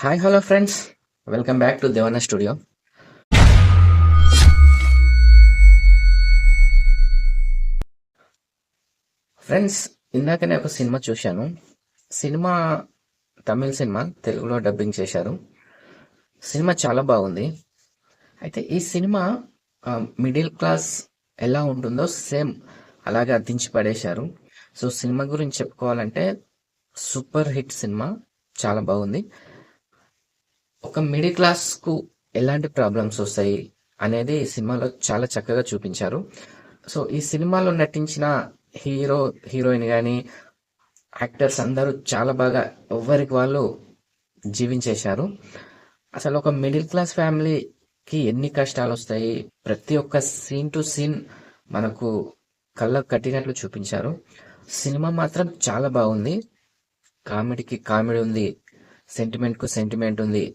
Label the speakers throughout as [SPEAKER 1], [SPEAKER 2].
[SPEAKER 1] Hi hello friends, welcome back to Devanna studio. Friends, ఇందాకనే ఒక cinema చూశాను. సినిమా తమిళ cinema, తెలుగులో డబ్బింగ్ చేశారు. సినిమా చాలా బాగుంది. అయితే ఈ సినిమా మిడిల్ క్లాస్ ఎలా ఉంటుందో సేమ్ అలాగే అద్దించి పడేశారు. సో సినిమా గురించి చెప్పుకోవాలంటే సూపర్ హిట్ సినిమా, చాలా బాగుంది. ఒక మిడిల్ క్లాస్కు ఎలాంటి ప్రాబ్లమ్స్ వస్తాయి అనేది ఈ సినిమాలో చాలా చక్కగా చూపించారు. సో ఈ సినిమాలో నటించిన హీరో హీరోయిన్ కానీ యాక్టర్స్ అందరూ చాలా బాగా ఎవరికి వాళ్ళు జీవించేశారు. అసలు ఒక మిడిల్ క్లాస్ ఫ్యామిలీకి ఎన్ని కష్టాలు వస్తాయి, ప్రతి ఒక్క సీన్ టు సీన్ మనకు కళ్ళకు కట్టినట్లు చూపించారు. సినిమా మాత్రం చాలా బాగుంది. కామెడీకి కామెడీ ఉంది, సెంటిమెంట్కు సెంటిమెంట్ ఉంది.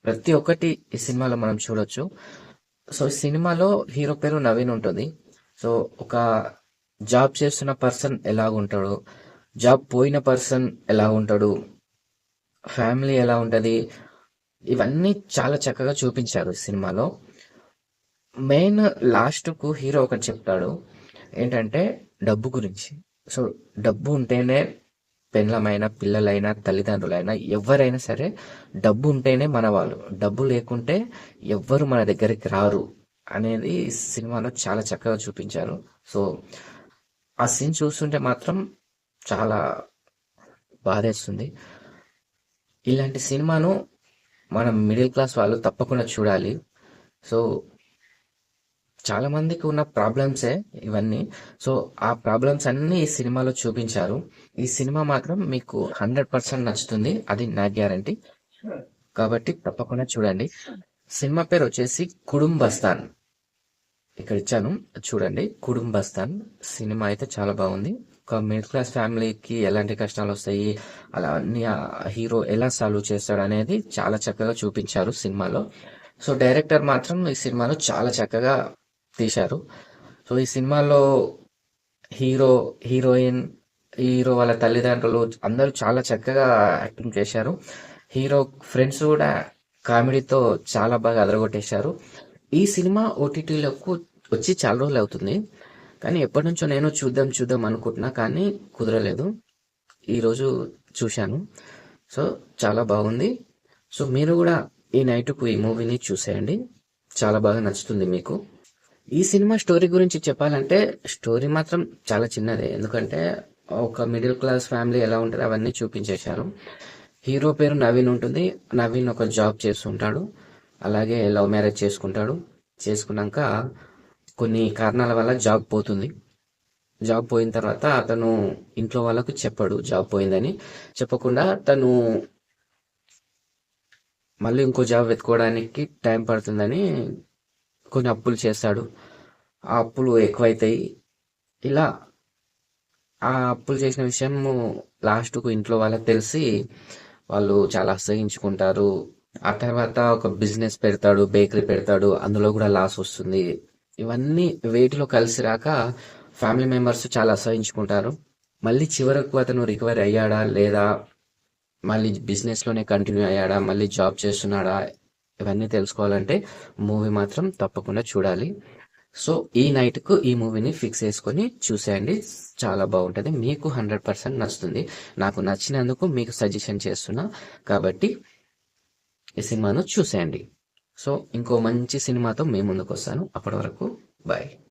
[SPEAKER 1] ప్రతి ఒక్కటి ఈ సినిమాలో మనం చూడొచ్చు. సో ఈ సినిమాలో హీరో పేరు నవీన్ ఉంటుంది. సో ఒక జాబ్ చేస్తున్న పర్సన్ ఎలా ఉంటాడు, జాబ్ పోయిన పర్సన్ ఎలా ఉంటాడు, ఫ్యామిలీ ఎలా ఉంటుంది, ఇవన్నీ చాలా చక్కగా చూపించారు ఈ సినిమాలో. మెయిన్ లాస్ట్కు హీరో ఒకటి చెప్తాడు, ఏంటంటే డబ్బు గురించి. సో డబ్బు ఉంటేనే పెళ్ళమైనా పిల్లలైనా తల్లిదండ్రులైనా ఎవరైనా సరే డబ్బు ఉంటేనే మన వాళ్ళు, డబ్బు లేకుంటే ఎవ్వరు మన దగ్గరికి రారు అనేది సినిమాలో చాలా చక్కగా చూపించారు. సో ఆ సీన్ చూస్తుంటే మాత్రం చాలా బాధేస్తుంది. ఇలాంటి సినిమాను మనం మిడిల్ క్లాస్ వాళ్ళు తప్పకుండా చూడాలి. సో చాలా మందికి ఉన్న ప్రాబ్లమ్సే ఇవన్నీ. సో ఆ ప్రాబ్లమ్స్ అన్నీ ఈ సినిమాలో చూపించారు. ఈ సినిమా మాత్రం మీకు 100% నచ్చుతుంది, అది నా గ్యారంటీ. కాబట్టి తప్పకుండా చూడండి. సినిమా పేరు వచ్చేసి కుటుంబస్థాన్. ఇక్కడ ఇచ్చాను, చూడండి. కుటుంబస్థాన్ సినిమా అయితే చాలా బాగుంది. ఒక మిడిల్ క్లాస్ ఫ్యామిలీకి ఎలాంటి కష్టాలు వస్తాయి, అలా అన్ని హీరో ఎలా సాల్వ్ చేస్తాడు అనేది చాలా చక్కగా చూపించారు సినిమాలో. సో డైరెక్టర్ మాత్రం ఈ సినిమాలో చాలా చక్కగా తీశారు. సో ఈ సినిమాలో హీరో హీరోయిన్, హీరో వాళ్ళ తల్లిదండ్రులు అందరూ చాలా చక్కగా యాక్టింగ్ చేశారు. హీరో ఫ్రెండ్స్ కూడా కామెడీతో చాలా బాగా అదరగొట్టేశారు. ఈ సినిమా ఓటీటీలకు వచ్చి చాలా రోజులు అవుతుంది, కానీ ఎప్పటి నుంచో నేను చూద్దాం అనుకుంటున్నా, కానీ కుదరలేదు. ఈరోజు చూశాను. సో చాలా బాగుంది. సో మీరు కూడా ఈ నైట్కు ఈ మూవీని చూసేయండి, చాలా బాగా నచ్చుతుంది మీకు. ఈ సినిమా స్టోరీ గురించి చెప్పాలంటే స్టోరీ మాత్రం చాలా చిన్నదే, ఎందుకంటే ఒక మిడిల్ క్లాస్ ఫ్యామిలీ ఎలా ఉంటుంది అవన్నీ చూపించేశారు. హీరో పేరు నవీన్ ఉంటుంది. నవీన్ ఒక జాబ్ చేస్తుంటాడు, అలాగే లవ్ మ్యారేజ్ చేసుకుంటాడు. చేసుకున్నాక కొన్ని కారణాల వల్ల జాబ్ పోతుంది. జాబ్ పోయిన తర్వాత అతను ఇంట్లో వాళ్ళకు చెప్పాడు జాబ్ పోయిందని. చెప్పకుండా తను మళ్ళీ ఇంకో జాబ్ వెతుకోవడానికి టైం పడుతుందని కొన్ని అప్పులు చేస్తాడు. ఆ అప్పులు ఎక్కువైతాయి. ఇలా ఆ అప్పులు చేసిన విషయం లాస్ట్కు ఇంట్లో వాళ్ళకి తెలిసి వాళ్ళు చాలా అసహించుకుంటారు. ఆ తర్వాత ఒక బిజినెస్ పెడతాడు, బేకరీ పెడతాడు, అందులో కూడా లాస్ వస్తుంది. ఇవన్నీ వేటిలో కలిసి రాక ఫ్యామిలీ మెంబర్స్ చాలా అసహించుకుంటారు. మళ్ళీ చివరకు అతను రికవరీ అయ్యాడా లేదా, మళ్ళీ బిజినెస్లోనే కంటిన్యూ అయ్యాడా, మళ్ళీ జాబ్ చేస్తున్నాడా, ఇవన్నీ తెలుసుకోవాలంటే మూవీ మాత్రం తప్పకుండా చూడాలి. సో ఈ నైట్కు ఈ మూవీని ఫిక్స్ చేసుకొని చూసేయండి, చాలా బాగుంటుంది. మీకు 100% నచ్చుతుంది. నాకు నచ్చినందుకు మీకు సజెషన్ చేస్తున్నా, కాబట్టి ఈ సినిమాను చూసేయండి. సో ఇంకో మంచి సినిమాతో మేము ముందుకు వస్తాను. అప్పటి వరకు బాయ్.